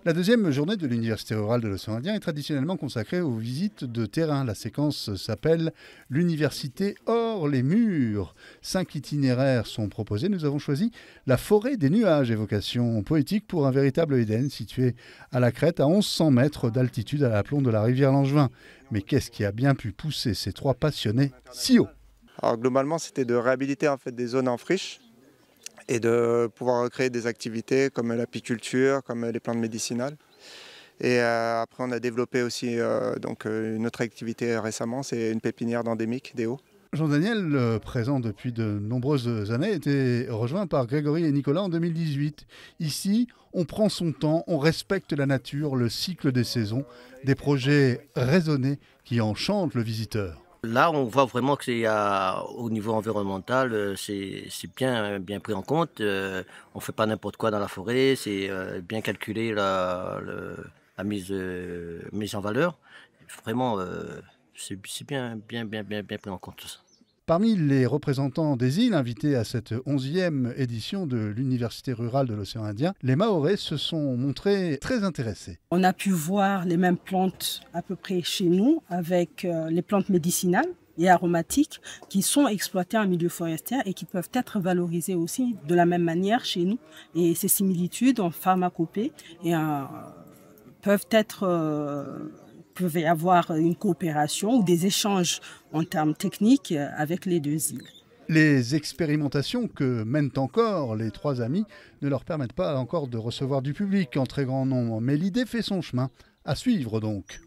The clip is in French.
La deuxième journée de l'Université rurale de l'océan Indien est traditionnellement consacrée aux visites de terrain. La séquence s'appelle l'Université hors les murs. 5 itinéraires sont proposés. Nous avons choisi la forêt des nuages, évocation poétique pour un véritable Éden situé à la crête à 1100 mètres d'altitude à l'aplomb de la rivière Langevin. Mais qu'est-ce qui a bien pu pousser ces 3 passionnés si haut? Alors globalement, c'était de réhabiliter en fait des zones en friche et de pouvoir créer des activités comme l'apiculture, comme les plantes médicinales. Et après, on a développé aussi une autre activité récemment, c'est une pépinière d'endémique des Hauts. Jean-Daniel, présent depuis de nombreuses années, était rejoint par Grégory et Nicolas en 2018. Ici, on prend son temps, on respecte la nature, le cycle des saisons, des projets raisonnés qui enchantent le visiteur. Là, on voit vraiment que au niveau environnemental, c'est bien pris en compte. On ne fait pas n'importe quoi dans la forêt, c'est bien calculé la mise en valeur. Vraiment, c'est bien pris en compte tout ça. Parmi les représentants des îles invités à cette 11e édition de l'Université rurale de l'océan Indien, les Mahorais se sont montrés très intéressés. On a pu voir les mêmes plantes à peu près chez nous, avec les plantes médicinales et aromatiques qui sont exploitées en milieu forestier et qui peuvent être valorisées aussi de la même manière chez nous. Et ces similitudes en pharmacopée peuvent y avoir une coopération ou des échanges en termes techniques avec les 2 îles. Les expérimentations que mènent encore les 3 amis ne leur permettent pas encore de recevoir du public en très grand nombre, mais l'idée fait son chemin. À suivre donc.